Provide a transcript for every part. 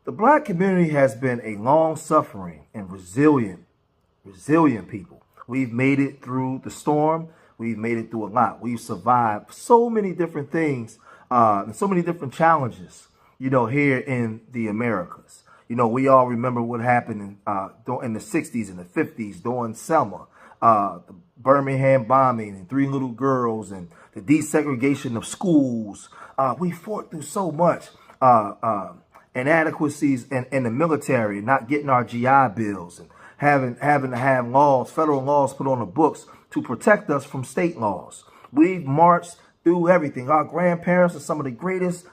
The black community has been a long-suffering and resilient people. We've made it through the storm. We've made it through a lot. We've survived so many different things and so many different challenges, here in the Americas. We all remember what happened in the 60s and the 50s during Selma, the Birmingham bombing and 3 little girls and the desegregation of schools. We fought through so much. Inadequacies in the military, not getting our GI bills, and having to have laws, federal laws put on the books to protect us from state laws. We've marched through everything. Our grandparents are some of the greatest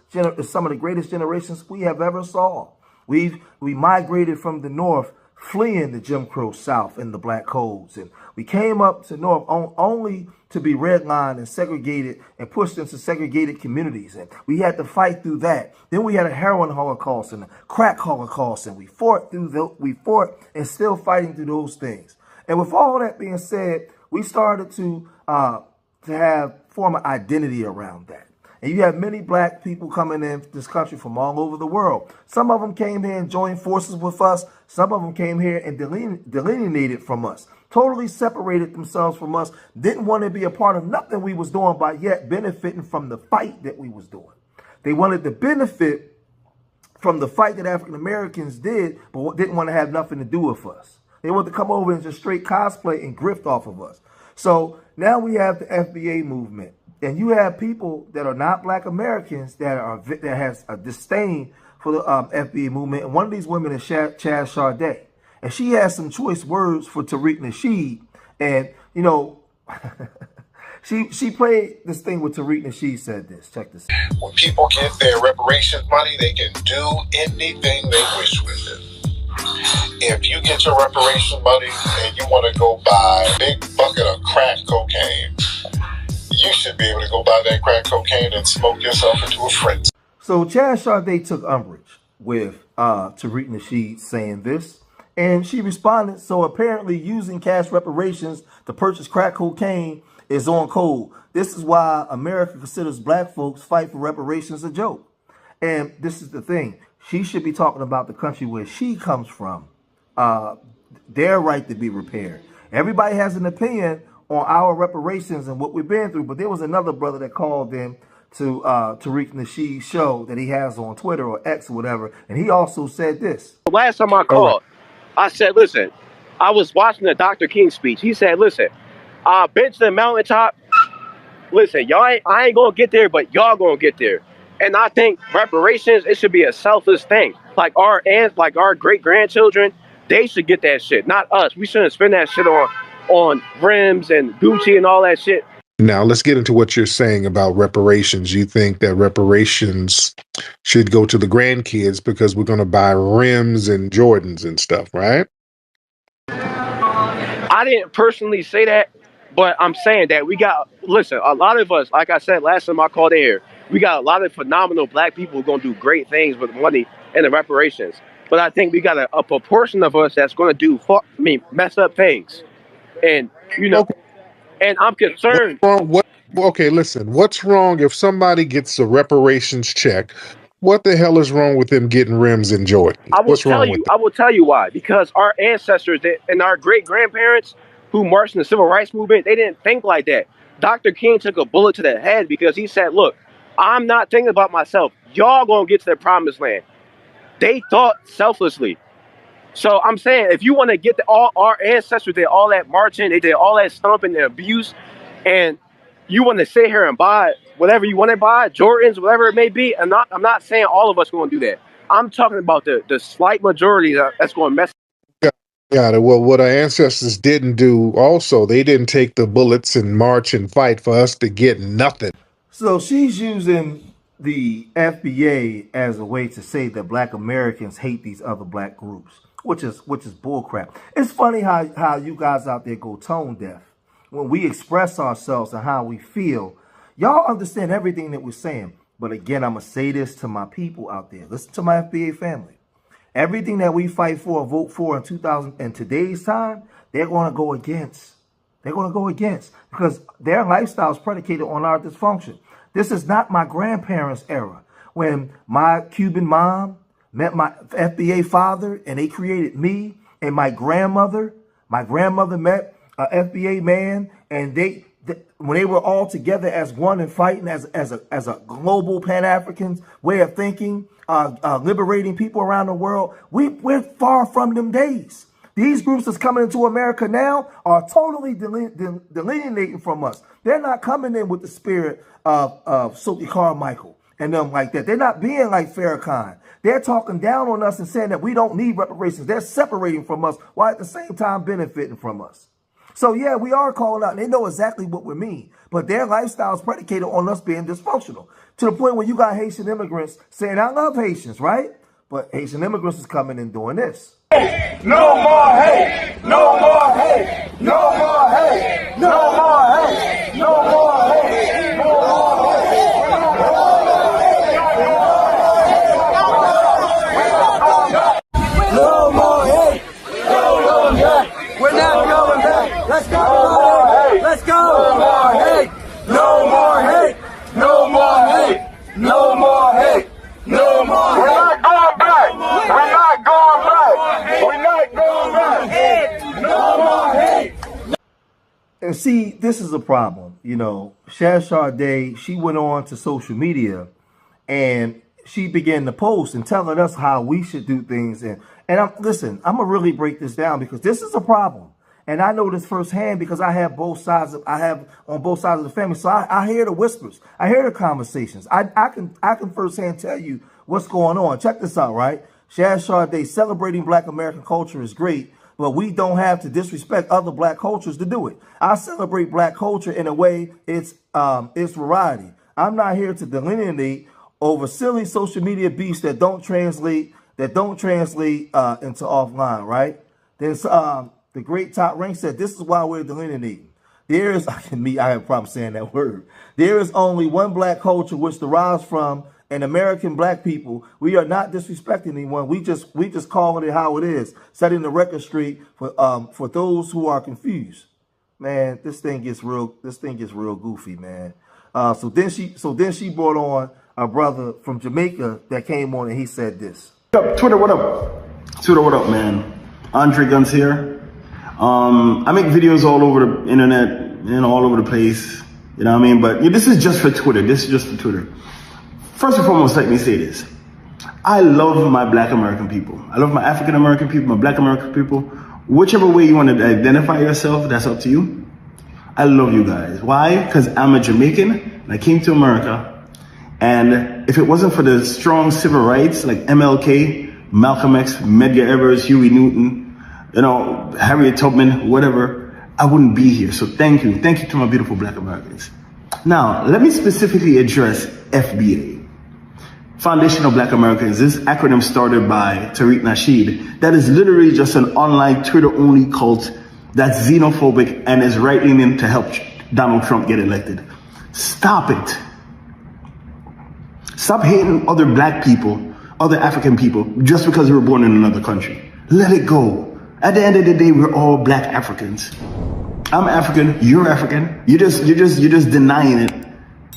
generations we have ever saw. We migrated from the north, fleeing the Jim Crow South and the black codes, and we came up to north only to be redlined and segregated and pushed into segregated communities, and we had to fight through that. Then we had a heroin holocaust and a crack holocaust, and we fought and still fighting through those things. And with all that being said, we started to form an identity around that. And you have many black people coming in this country from all over the world. Some of them came here and joined forces with us. Some of them came here and delineated from us, totally separated themselves from us, didn't want to be a part of nothing we was doing, by yet benefiting from the fight that we was doing. They wanted to benefit from the fight that African Americans did, but didn't want to have nothing to do with us. They wanted to come over and just straight cosplay and grift off of us. So now we have the FBA movement. And you have people that are not black Americans that has a disdain for the FBA movement. And one of these women is Chaz Sade. And she has some choice words for Tariq Nasheed. And, she played this thing with Tariq Nasheed, said this. Check this out. When people get their reparations money, they can do anything they wish with it. If you get your reparation money and you want to go buy a big bucket of crack cocaine, you should be able to go buy that crack cocaine and smoke yourself into a frenzy. So Chaz Sade took umbrage with Tariq Nasheed saying this, and she responded, so apparently using cash reparations to purchase crack cocaine is on code. This is why America considers black folks fight for reparations a joke. And this is the thing. She should be talking about the country where she comes from, their right to be repaired. Everybody has an opinion on our reparations and what we've been through. But there was another brother that called in to Tariq Nasheed's show that he has on Twitter or X or whatever. And he also said this. Last time I called, I said, listen, I was watching the Dr. King speech. He said, listen, I've been to the mountaintop. Listen, I ain't going to get there, but y'all going to get there. And I think reparations, it should be a selfless thing. Like our aunts, like our great-grandchildren, they should get that shit, not us. We shouldn't spend that shit on rims and Gucci and all that shit. Now, let's get into what you're saying about reparations. You think that reparations should go to the grandkids because we're going to buy rims and Jordans and stuff, right? I didn't personally say that, but I'm saying that listen, a lot of us, like I said last time I called in here, we got a lot of phenomenal black people who are going to do great things with money and the reparations. But I think we got a proportion of us that's going to do, mess up things. And, and I'm concerned. Okay, listen, what's wrong if somebody gets a reparations check? What the hell is wrong with them getting rims and Jordans? I will tell you why. Because our ancestors and our great-grandparents who marched in the civil rights movement, they didn't think like that. Dr. King took a bullet to the head because he said, look, I'm not thinking about myself. Y'all gonna get to the promised land. They thought selflessly. So I'm saying, if you want to get all our ancestors did all that marching, they did all that stomping and abuse, and you want to sit here and buy whatever you want to buy, Jordans, whatever it may be, I'm not saying all of us are going to do that. I'm talking about the slight majority that's going to mess. Got it. Well, what our ancestors didn't do also, they didn't take the bullets and march and fight for us to get nothing. So she's using the FBA as a way to say that black Americans hate these other black groups, which is bullcrap. It's funny how you guys out there go tone deaf when we express ourselves and how we feel. Y'all understand everything that we're saying. But again, I'm going to say this to my people out there. Listen to my FBA family. Everything that we fight for or vote for in today's time, they're going to go against. They're going to go against because their lifestyle is predicated on our dysfunction. This is not my grandparents' era when my Cuban mom, met my FBA father, and they created me and my grandmother. My grandmother met a FBA man, and when they were all together as one and fighting as a global Pan-African way of thinking, liberating people around the world, we're far from them days. These groups that's coming into America now are totally delineating from us. They're not coming in with the spirit of Silky Carmichael and them like that. They're not being like Farrakhan. They're talking down on us and saying that we don't need reparations. They're separating from us while at the same time benefiting from us. So yeah, we are calling out, and they know exactly what we mean. But their lifestyle is predicated on us being dysfunctional, to the point where you got Haitian immigrants saying, I love Haitians, right? But Haitian immigrants is coming and doing this. No more hate! No more hate! No more hate! No more hate! No more hate! No more hate! No more hate! No more hate! We're not going back! Let's go! Let's go! No more hate! No more hate! No more hate! No more hate! No more hate! We're not going back! We're not going back! We're not going back! No more hate! And see, this is a problem. You know, Shad Sade, she went on to social media and she began to post and telling us how we should do things. And listen, I'm gonna really break this down because this is a problem. And I know this firsthand because I have on both sides of the family. So I hear the whispers. I hear the conversations. I can firsthand tell you what's going on. Check this out, right? Shad Sade, celebrating Black American culture is great, but we don't have to disrespect other Black cultures to do it. I celebrate Black culture in a way it's variety. I'm not here to delineate over silly social media beefs that don't translate into offline, right? There's the great Tariq said, this is why we're delineating. There is, I have a problem saying that word. There is only one Black culture which derives from an American Black people. We are not disrespecting anyone. We just calling it how it is, setting the record straight for those who are confused. Man, this thing gets real goofy, man. So then she brought on a brother from Jamaica that came on and he said this. Twitter, what up? Twitter, what up, man? Andre Guns here. I make videos all over the internet, all over the place. You know what I mean? But this is just for Twitter. First and foremost, let me say this. I love my Black American people. I love my African American people, my Black American people. Whichever way you want to identify yourself, that's up to you. I love you guys. Why? Because I'm a Jamaican and I came to America. And if it wasn't for the strong civil rights like MLK, Malcolm X, Medgar Evers, Huey Newton, Harriet Tubman, whatever, I wouldn't be here. So thank you. Thank you to my beautiful Black Americans. Now, let me specifically address FBA, Foundation of Black Americans. This acronym started by Tariq Nasheed. That is literally just an online Twitter-only cult that's xenophobic and is right-leaning to help Donald Trump get elected. Stop it. Stop hating other Black people, other African people, just because we were born in another country. Let it go. At the end of the day, we're all Black Africans. I'm African, you're African. You're just denying it.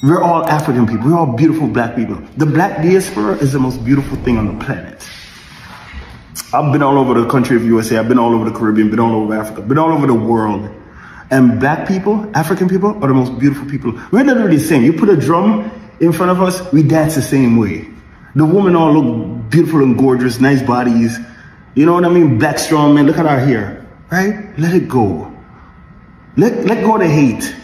We're all African people. We're all beautiful Black people. The Black diaspora is the most beautiful thing on the planet. I've been all over the country of USA. I've been all over the Caribbean, been all over Africa, been all over the world. And Black people, African people, are the most beautiful people. We're literally the same. You put a drum in front of us, we dance the same way. The women all look beautiful and gorgeous, nice bodies. You know what I mean? Black strong men. Look at our hair, right? Let it go. Let go of the hate.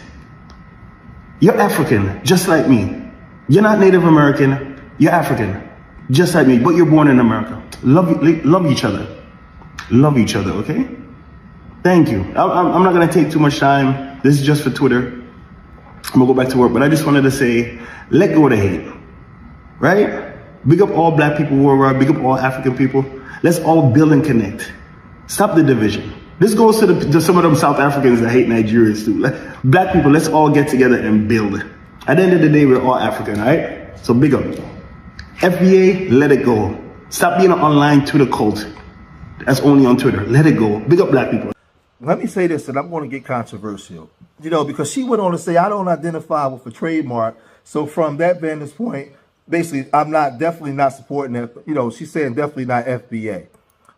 You're African, just like me. You're not Native American. You're African, just like me, but you're born in America. Love each other. Love each other, okay? Thank you. I'm not going to take too much time. This is just for Twitter. I'm going to go back to work, but I just wanted to say, let go of the hate, right? Big up all Black people worldwide. Big up all African people. Let's all build and connect. Stop the division. This goes to some of them South Africans that hate Nigerians too. Black people, let's all get together and build. At the end of the day, we're all African, right? So big up. FBA, let it go. Stop being an online Twitter cult. That's only on Twitter. Let it go. Big up Black people. Let me say this, and I'm going to get controversial. Because she went on to say, I don't identify with a trademark. So from that vantage point, basically, definitely not supporting that. You know, she's saying definitely not FBA,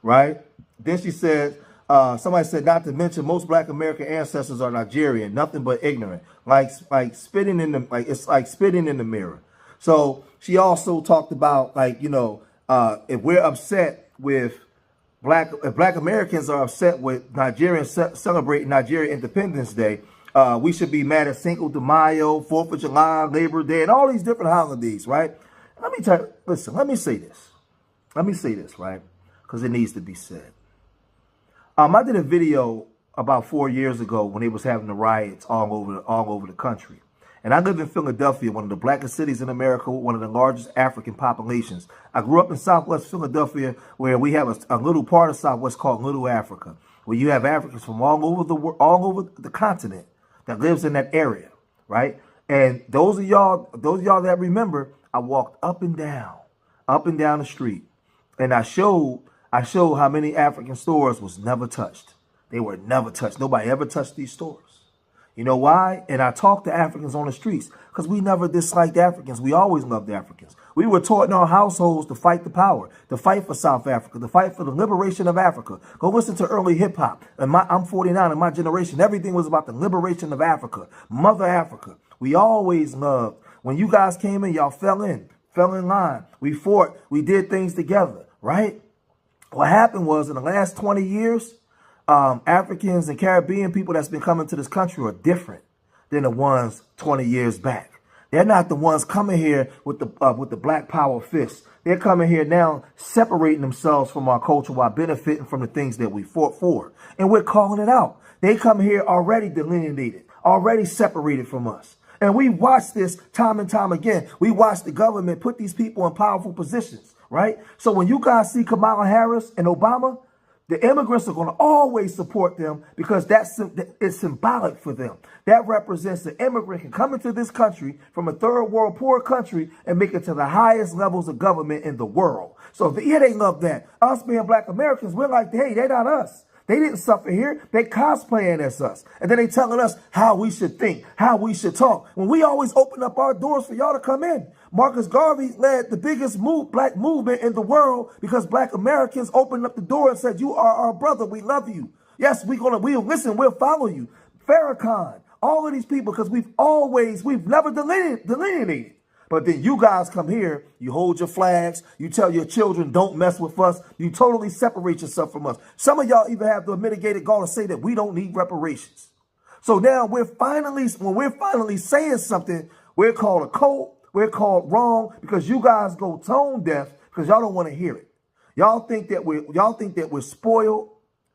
right? Then she said, somebody said, not to mention most Black American ancestors are Nigerian, nothing but ignorant, like spitting in the it's like spitting in the mirror. So she also talked about, like, you know, if we're upset with if Black Americans are upset with Nigerians celebrating Nigerian Independence Day, we should be mad at Cinco de Mayo, 4th of July, Labor Day, and all these different holidays, right? Listen, let me say this. Let me say this, right? Because it needs to be said. I did a video about 4 years ago when they was having the riots all over the country. And I live in Philadelphia, one of the blackest cities in America, one of the largest African populations. I grew up in Southwest Philadelphia, where we have a little part of Southwest called Little Africa, where you have Africans from all over the continent that lives in that area, right? And those of y'all that remember, I walked up and down the street, and I showed how many African stores was never touched. They were never touched. Nobody ever touched these stores. You know why? And I talked to Africans on the streets because we never disliked Africans. We always loved Africans. We were taught in our households to fight the power, to fight for South Africa, to fight for the liberation of Africa. Go listen to early hip hop. I'm 49. In my generation, everything was about the liberation of Africa, Mother Africa. We always loved. When you guys came in, y'all fell in line. We fought. We did things together, right? What happened was, in the last 20 years, Africans and Caribbean people that's been coming to this country are different than the ones 20 years back. They're not the ones coming here with the black power fists. They're coming here now separating themselves from our culture while benefiting from the things that we fought for. And we're calling it out. They come here already delineated, already separated from us. And we watch this time and time again. We watch the government put these people in powerful positions, right? So when you guys see Kamala Harris and Obama, the immigrants are going to always support them because it's symbolic for them. That represents the immigrant can come into this country from a third world poor country and make it to the highest levels of government in the world. So they love that. Us being Black Americans, we're like, hey, they're not us. They didn't suffer here. They cosplaying as us. And then they telling us how we should think, how we should talk. When we always open up our doors for y'all to come in. Marcus Garvey led the biggest black movement in the world because Black Americans opened up the door and said, you are our brother. We love you. Yes, we'll listen. We'll follow you. Farrakhan, all of these people, because we've never delineated. But then you guys come here, you hold your flags, you tell your children, don't mess with us. You totally separate yourself from us. Some of y'all even have the mitigated gall to say that we don't need reparations. So now when we're finally saying something, we're called a cult, we're called wrong because you guys go tone deaf because y'all don't want to hear it. Y'all think that we're spoiled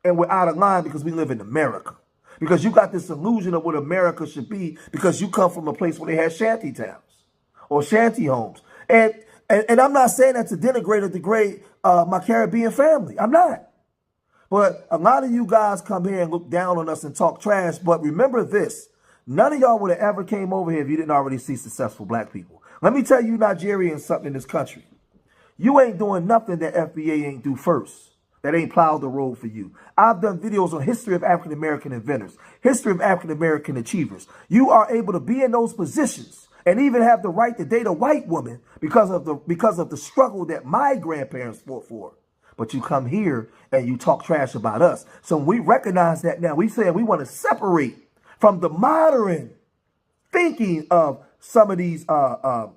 and we're out of line because we live in America. Because you got this illusion of what America should be because you come from a place where they had shanty towns or shanty homes. And I'm not saying that to denigrate or degrade my Caribbean family. I'm not. But a lot of you guys come here and look down on us and talk trash. But remember this. None of y'all would have ever came over here if you didn't already see successful Black people. Let me tell you Nigerians something in this country. You ain't doing nothing that FBA ain't do first. That ain't plowed the road for you. I've done videos on history of African-American inventors, history of African-American achievers. You are able to be in those positions and even have the right to date a white woman because of the struggle that my grandparents fought for. But you come here and you talk trash about us. So we recognize that now. We say we want to separate from the modern thinking of some of these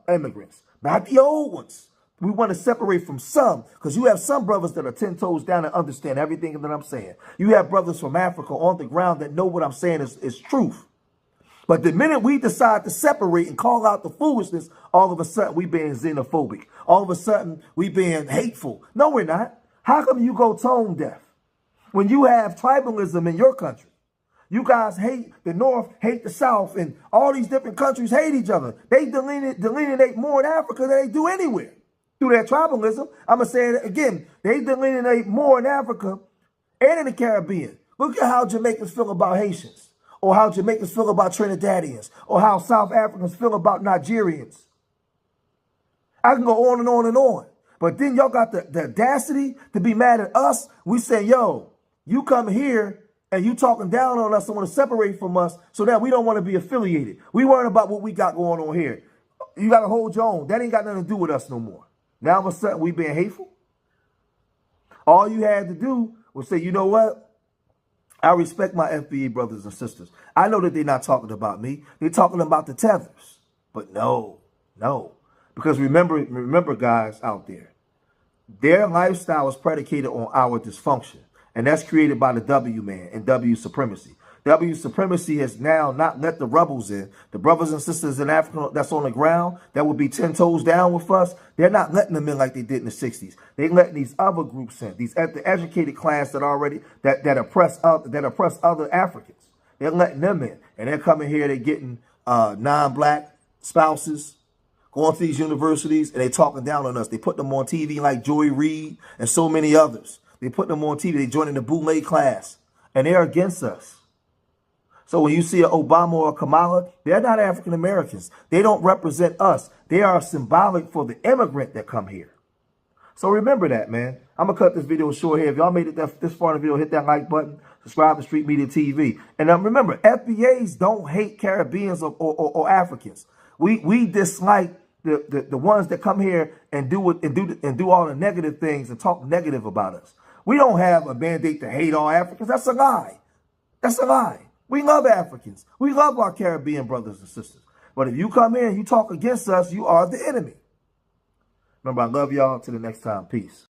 immigrants, not the old ones. We want to separate from some because you have some brothers that are 10 toes down and understand everything that I'm saying. You have brothers from Africa on the ground that know what I'm saying is truth. But the minute we decide to separate and call out the foolishness, all of a sudden we being xenophobic. All of a sudden we being hateful. No, we're not. How come you go tone deaf when you have tribalism in your country? You guys hate the North, hate the South, and all these different countries hate each other. They delineate more in Africa than they do anywhere. Through their tribalism, I'm going to say it again, they delineate more in Africa and in the Caribbean. Look at how Jamaicans feel about Haitians, or how Jamaicans feel about Trinidadians, or how South Africans feel about Nigerians. I can go on and on and on. But then y'all got the audacity to be mad at us. We say, yo, you come here and you talking down on us and want to separate from us so that we don't want to be affiliated. We worrying about what we got going on here. You got to hold your own. That ain't got nothing to do with us no more. Now, all of a sudden, we being hateful. All you had to do was say, you know what? I respect my FBA brothers and sisters. I know that they're not talking about me. They're talking about the tethers. But no. Because remember, guys out there, their lifestyle is predicated on our dysfunction. And that's created by the W man and W supremacy. W supremacy has now not let the rebels in. The brothers and sisters in Africa that's on the ground that would be 10 toes down with us, they're not letting them in like they did in the 60s. They're letting these other groups in, these the educated class that oppress other Africans. They're letting them in. And they're coming here, they're getting non-black spouses, going to these universities, and they're talking down on us. They put them on TV like Joy Reid and so many others. They put them on TV. They joining the bootleg class, and they're against us. So when you see an Obama or a Kamala, they're not African Americans. They don't represent us. They are symbolic for the immigrant that come here. So remember that, man. I'm going to cut this video short here. If y'all made it this far in the video, hit that like button. Subscribe to Street Media TV. And remember, FBAs don't hate Caribbeans or Africans. We dislike the ones that come here and do all the negative things and talk negative about us. We don't have a mandate to hate all Africans. That's a lie. That's a lie. We love Africans. We love our Caribbean brothers and sisters. But if you come in and you talk against us, you are the enemy. Remember, I love y'all. Till the next time. Peace.